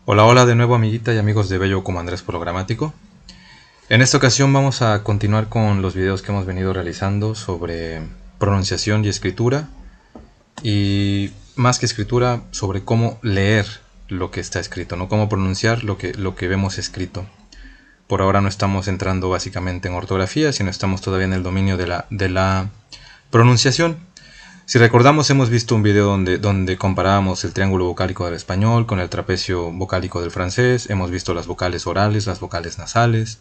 Hola, hola de nuevo amiguita y amigos de Bello como Andrés Programático. En esta ocasión vamos a continuar con los videos que hemos venido realizando sobre pronunciación y escritura, y más que escritura, sobre cómo leer lo que está escrito, no cómo pronunciar lo que vemos escrito. Por ahora no estamos entrando básicamente en ortografía, sino estamos todavía en el dominio de la pronunciación. Si recordamos, hemos visto un video donde comparábamos el triángulo vocálico del español con el trapecio vocálico del francés. Hemos visto las vocales orales, las vocales nasales.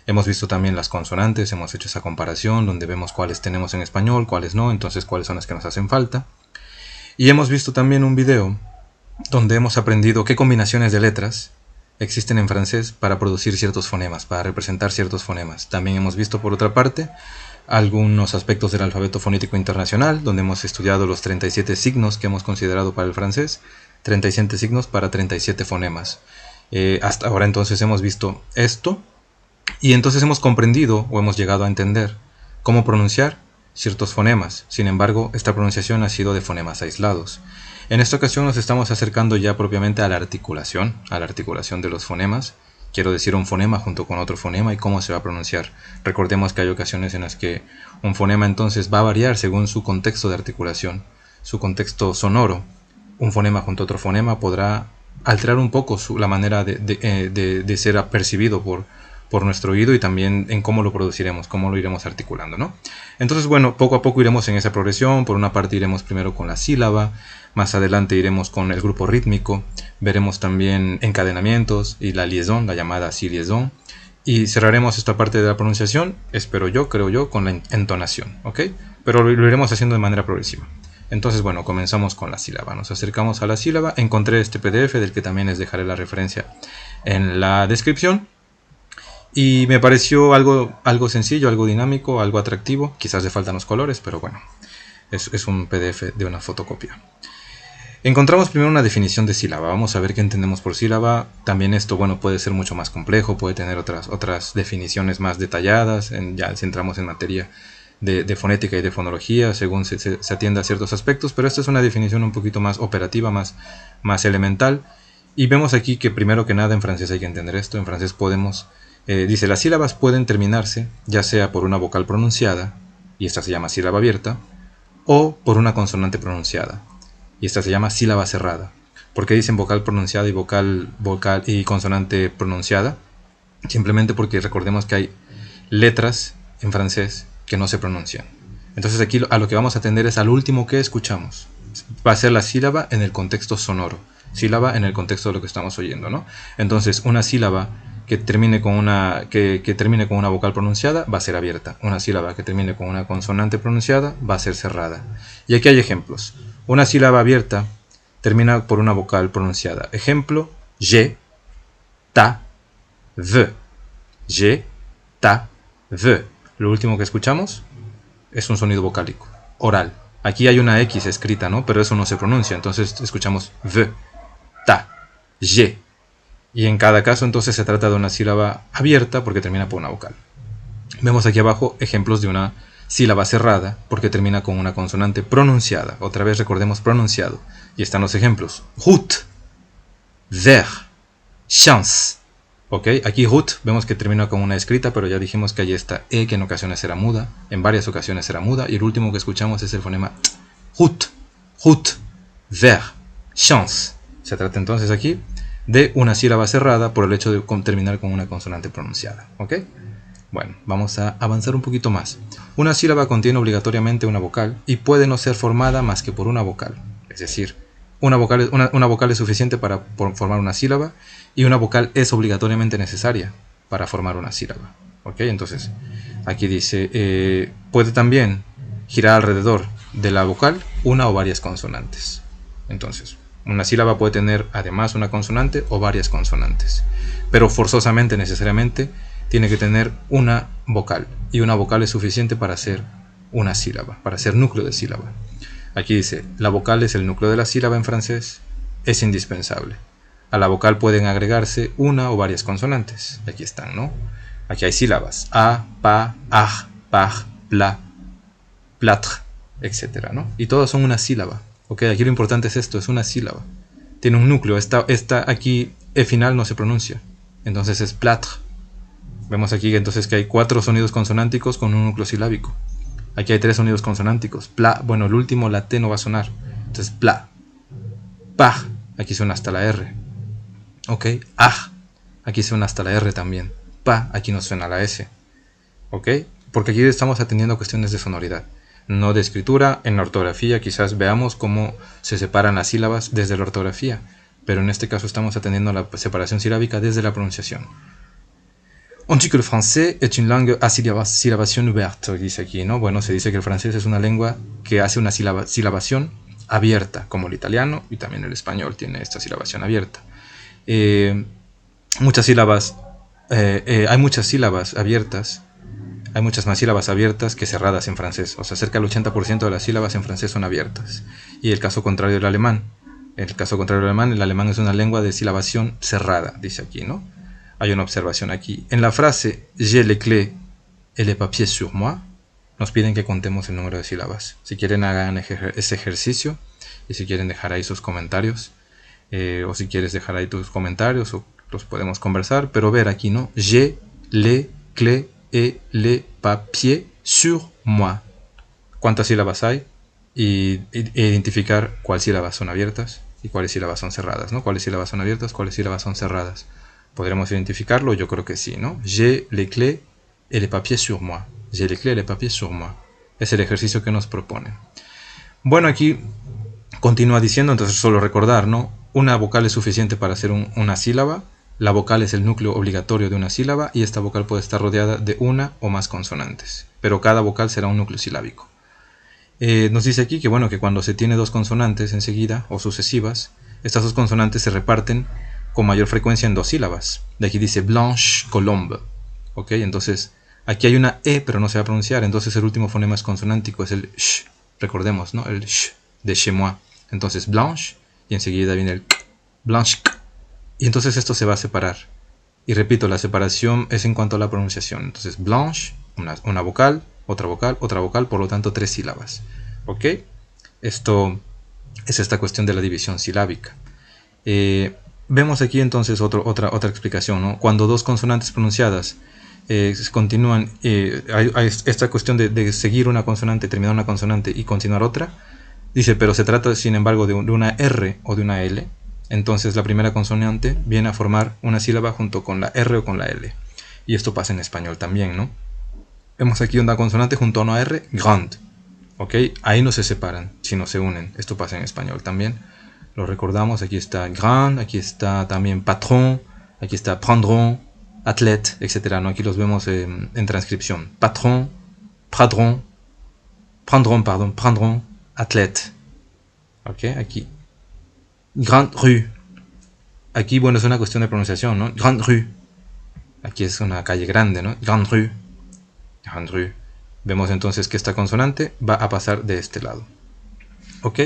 Hemos visto también las consonantes, hemos hecho esa comparación donde vemos cuáles tenemos en español, cuáles no, entonces cuáles son las que nos hacen falta. Y hemos visto también un video donde hemos aprendido qué combinaciones de letras existen en francés para producir ciertos fonemas, para representar ciertos fonemas. También hemos visto, por otra parte, algunos aspectos del alfabeto fonético internacional, donde hemos estudiado los 37 signos que hemos considerado para el francés, 37 signos para 37 fonemas. Hasta ahora entonces hemos visto esto, y entonces hemos comprendido o hemos llegado a entender cómo pronunciar ciertos fonemas. Sin embargo, esta pronunciación ha sido de fonemas aislados. En esta ocasión nos estamos acercando ya propiamente a la articulación de los fonemas. Quiero decir, un fonema junto con otro fonema y cómo se va a pronunciar. Recordemos que hay ocasiones en las que un fonema entonces va a variar según su contexto de articulación, su contexto sonoro. Un fonema junto a otro fonema podrá alterar un poco la manera de ser percibido por nuestro oído, y también en cómo lo produciremos, cómo lo iremos articulando, ¿no? Entonces, bueno, poco a poco iremos en esa progresión. Por una parte iremos primero con la sílaba, más adelante iremos con el grupo rítmico, veremos también encadenamientos y la liaison, la llamada así liaison, y cerraremos esta parte de la pronunciación, creo yo, con la entonación, ¿ok? Pero lo iremos haciendo de manera progresiva. Entonces, bueno, comenzamos con la sílaba. Nos acercamos a la sílaba. Encontré este PDF, del que también les dejaré la referencia en la descripción. Y me pareció algo sencillo, algo dinámico, algo atractivo. Quizás le faltan los colores, pero bueno, es un PDF de una fotocopia. Encontramos primero una definición de sílaba. Vamos a ver qué entendemos por sílaba. También esto, bueno, puede ser mucho más complejo, puede tener otras definiciones más detalladas, ya si entramos en materia de fonética y de fonología, según se atienda a ciertos aspectos, pero esta es una definición un poquito más operativa, más elemental. Y vemos aquí que primero que nada en francés hay que entender esto. En francés podemos... dice, las sílabas pueden terminarse ya sea por una vocal pronunciada, y esta se llama sílaba abierta, o por una consonante pronunciada, y esta se llama sílaba cerrada. ¿Por qué dicen vocal pronunciada y vocal y consonante pronunciada? Simplemente porque recordemos que hay letras en francés que no se pronuncian. Entonces aquí a lo que vamos a atender es al último que escuchamos. Va a ser la sílaba en el contexto sonoro, sílaba en el contexto de lo que estamos oyendo, ¿no? Entonces una sílaba que termine con una vocal pronunciada va a ser abierta. Una sílaba que termine con una consonante pronunciada va a ser cerrada. Y aquí hay ejemplos. Una sílaba abierta termina por una vocal pronunciada. Ejemplo, je, ta, ve. Je, ta, ve. Lo último que escuchamos es un sonido vocálico, oral. Aquí hay una X escrita, ¿no? Pero eso no se pronuncia. Entonces escuchamos ve, ta, je. Y en cada caso entonces se trata de una sílaba abierta porque termina por una vocal. Vemos aquí abajo ejemplos de una sílaba cerrada porque termina con una consonante pronunciada. Otra vez recordemos pronunciado. Y están los ejemplos. Route, vers, chance. ¿Ok? Aquí route vemos que termina con una escrita, pero ya dijimos que hay esta E que en ocasiones será muda. En varias ocasiones será muda. Y el último que escuchamos es el fonema t. Route, route, vers, chance. Se trata entonces aquí de una sílaba cerrada por el hecho de terminar con una consonante pronunciada. ¿Ok? Bueno, vamos a avanzar un poquito más. Una sílaba contiene obligatoriamente una vocal y puede no ser formada más que por una vocal. Es decir, una vocal es suficiente para formar una sílaba, y una vocal es obligatoriamente necesaria para formar una sílaba. ¿Ok? Entonces, aquí dice, puede también girar alrededor de la vocal una o varias consonantes. Entonces, una sílaba puede tener además una consonante o varias consonantes, pero forzosamente, necesariamente, tiene que tener una vocal, y una vocal es suficiente para ser una sílaba, para ser núcleo de sílaba. Aquí dice, la vocal es el núcleo de la sílaba en francés, es indispensable. A la vocal pueden agregarse una o varias consonantes. Aquí están, ¿no? Aquí hay sílabas, a, pa, aj, paj, pla, platre, etc., ¿no? Y todas son una sílaba. Ok, aquí lo importante es esto, es una sílaba. Tiene un núcleo. Esta aquí E final no se pronuncia. Entonces es plâtre. Vemos aquí entonces que hay 4 sonidos consonánticos con un núcleo silábico. Aquí hay 3 sonidos consonánticos. Pla, bueno, el último, la T no va a sonar. Entonces, pla. Pa, aquí suena hasta la R. Ok. Ah, aquí suena hasta la R también. Pa, aquí no suena la S. Ok. Porque aquí estamos atendiendo a cuestiones de sonoridad, no de escritura. En la ortografía quizás veamos cómo se separan las sílabas desde la ortografía, pero en este caso estamos atendiendo a la separación silábica desde la pronunciación. On dit que le français est une langue à syllabation ouverte, dice aquí, ¿no? Bueno, se dice que el francés es una lengua que hace una silabación abierta, como el italiano y también el español tiene esta silabación abierta. Muchas sílabas, hay muchas sílabas abiertas, hay muchas más sílabas abiertas que cerradas en francés, o sea, cerca del 80% de las sílabas en francés son abiertas. Y el caso contrario del alemán, el alemán es una lengua de silabación cerrada, dice aquí, ¿no? Hay una observación aquí. En la frase j'ai les clés et les papiers sur moi, nos piden que contemos el número de sílabas. Si quieren hagan ese ejercicio y si quieren dejar ahí sus comentarios, o si quieres dejar ahí tus comentarios, o los podemos conversar, pero ver aquí, ¿no? J'ai les clés et les papiers sur moi. ¿Cuántas sílabas hay? Y identificar cuáles sílabas son abiertas y cuáles sílabas son cerradas, ¿no? Cuáles sílabas son abiertas, cuáles sílabas son cerradas. ¿Podremos identificarlo? Yo creo que sí, ¿no? J'ai les clés et les papiers sur moi. J'ai les clés et les papiers sur moi. Es el ejercicio que nos proponen. Bueno, aquí continúa diciendo, entonces solo recordar, ¿no? Una vocal es suficiente para hacer una sílaba. La vocal es el núcleo obligatorio de una sílaba y esta vocal puede estar rodeada de una o más consonantes. Pero cada vocal será un núcleo silábico. Nos dice aquí que, bueno, que cuando se tiene 2 consonantes enseguida o sucesivas, estas 2 consonantes se reparten con mayor frecuencia en 2 sílabas. De aquí dice blanche colombe. Ok, entonces aquí hay una E pero no se va a pronunciar, entonces el último fonema es consonántico, es el sh. Recordemos, ¿no? El sh de chez moi. Entonces blanche y enseguida viene el k, blanche k. Y entonces esto se va a separar. Y repito, la separación es en cuanto a la pronunciación. Entonces blanche, una vocal, otra vocal, por lo tanto 3 sílabas. ¿Ok? Esto es esta cuestión de la división silábica. Vemos aquí entonces otra explicación, ¿no? Cuando 2 consonantes pronunciadas continúan, hay esta cuestión de seguir una consonante, terminar una consonante y continuar otra. Dice, pero se trata sin embargo de una R o de una L. Entonces la primera consonante viene a formar una sílaba junto con la R o con la L. Y esto pasa en español también, ¿no? Vemos aquí una consonante junto a una R, grande. ¿Ok? Ahí no se separan, sino se unen. Esto pasa en español también. Lo recordamos, aquí está grand, aquí está también patron, aquí está prendron, athlète, etc., ¿no? Aquí los vemos en transcripción. Patron, prendron, athlète. ¿Ok? Aquí. Grande rue. Aquí, bueno, es una cuestión de pronunciación, ¿no? Grande rue. Aquí es una calle grande, ¿no? Grande rue. Grande rue. Vemos entonces que esta consonante va a pasar de este lado. ¿Ok?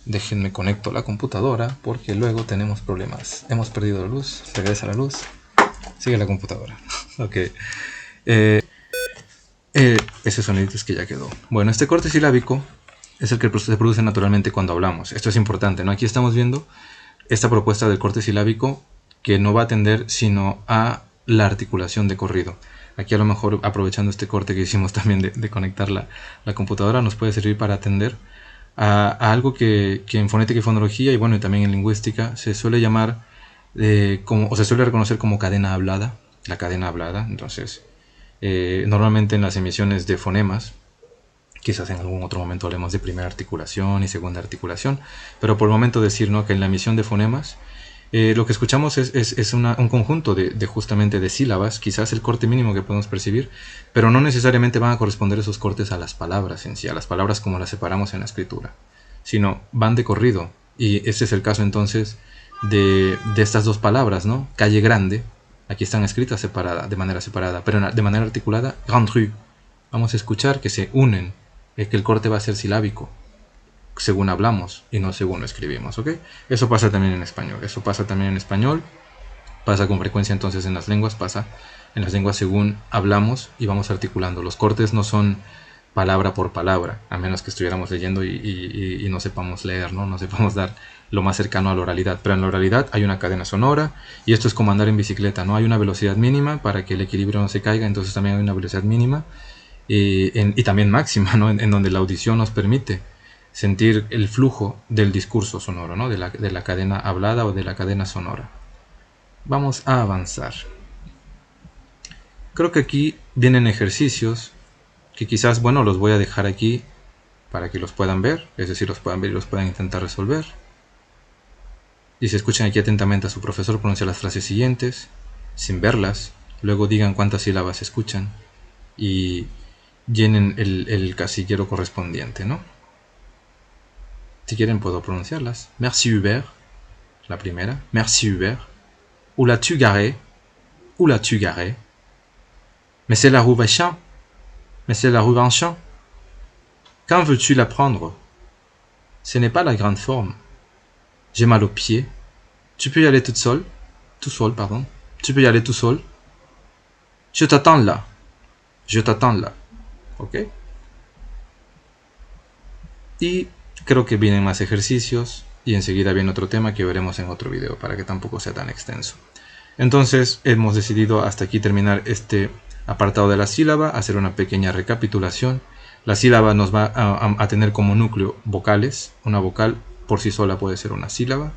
Déjenme conecto la computadora porque luego tenemos problemas. Hemos perdido la luz, regresa la luz, sigue la computadora. Ok. Ese sonidito es que ya quedó. Bueno, este corte silábico es el que se produce naturalmente cuando hablamos. Esto es importante, ¿no? Aquí estamos viendo esta propuesta del corte silábico que no va a atender sino a la articulación de corrido. Aquí a lo mejor aprovechando este corte que hicimos también de conectar la computadora nos puede servir para atender a algo que en fonética y fonología y bueno y también en lingüística se suele llamar o se suele reconocer como cadena hablada, la cadena hablada. Entonces normalmente en las emisiones de fonemas, quizás en algún otro momento hablemos de primera articulación y segunda articulación, pero por el momento decir, ¿no?, que en la emisión de fonemas lo que escuchamos es un conjunto justamente de sílabas, quizás el corte mínimo que podemos percibir, pero no necesariamente van a corresponder esos cortes a las palabras en sí, a las palabras como las separamos en la escritura, sino van de corrido. Y este es el caso entonces de estas 2 palabras, ¿no? Calle grande, aquí están escritas de manera separada, pero de manera articulada, grande rue. Vamos a escuchar que se unen, que el corte va a ser silábico, según hablamos y no según lo escribimos, ¿ok? Eso pasa también en español, pasa con frecuencia entonces en las lenguas, pasa en las lenguas según hablamos y vamos articulando. Los cortes no son palabra por palabra, a menos que estuviéramos leyendo y no sepamos leer, ¿no? No sepamos dar lo más cercano a la oralidad. Pero en la oralidad hay una cadena sonora, y esto es como andar en bicicleta, ¿no? Hay una velocidad mínima para que el equilibrio no se caiga, entonces también hay una velocidad mínima y también máxima, ¿no? En donde la audición nos permite sentir el flujo del discurso sonoro, ¿no? De la cadena hablada o de la cadena sonora. Vamos a avanzar. Creo que aquí vienen ejercicios que quizás, bueno, los voy a dejar aquí para que los puedan ver, es decir, los puedan ver y los puedan intentar resolver. Y si escuchan aquí atentamente a su profesor pronunciar las frases siguientes, sin verlas, luego digan cuántas sílabas escuchan y llenen el casillero correspondiente, ¿no? Si quieren puedo pronunciarlas. Merci Hubert, la primera. Merci Hubert. Où l'as-tu garé? Où l'as-tu garé? Mais c'est la rue Vinchamp. Mais c'est la rue Vinchamp. Quand veux-tu la prendre? Ce n'est pas la grande forme. J'ai mal aux pieds. Tu peux y aller toute seule. Tout seul, pardon. Tu peux y aller tout seul. Je t'attends là. Je t'attends là. ¿Ok? Y creo que vienen más ejercicios y enseguida viene otro tema que veremos en otro video para que tampoco sea tan extenso. Entonces hemos decidido hasta aquí terminar este apartado de la sílaba, hacer una pequeña recapitulación. La sílaba nos va a tener como núcleo vocales. Una vocal por sí sola puede ser una sílaba.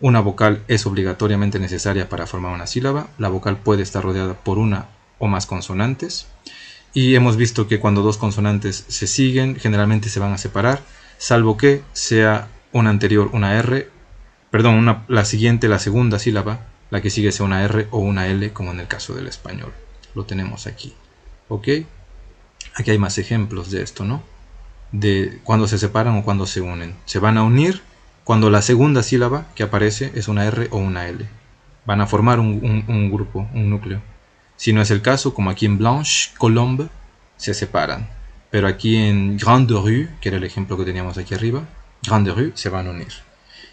Una vocal es obligatoriamente necesaria para formar una sílaba. La vocal puede estar rodeada por una o más consonantes. Y hemos visto que cuando dos consonantes se siguen, generalmente se van a separar, salvo que sea una anterior una R, perdón, la siguiente, la segunda sílaba, la que sigue sea una R o una L, como en el caso del español. Lo tenemos aquí. ¿Ok? Aquí hay más ejemplos de esto, ¿no? De cuando se separan o cuando se unen. Se van a unir cuando la segunda sílaba que aparece es una R o una L. Van a formar un grupo, un núcleo. Si no es el caso, como aquí en Blanche, Colombe, se separan. Pero aquí en Grande Rue, que era el ejemplo que teníamos aquí arriba, Grande Rue, se van a unir.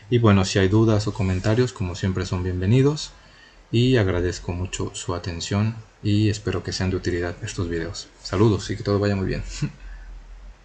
Y bueno, si hay dudas o comentarios, como siempre son bienvenidos. Y agradezco mucho su atención y espero que sean de utilidad estos videos. Saludos y que todo vaya muy bien.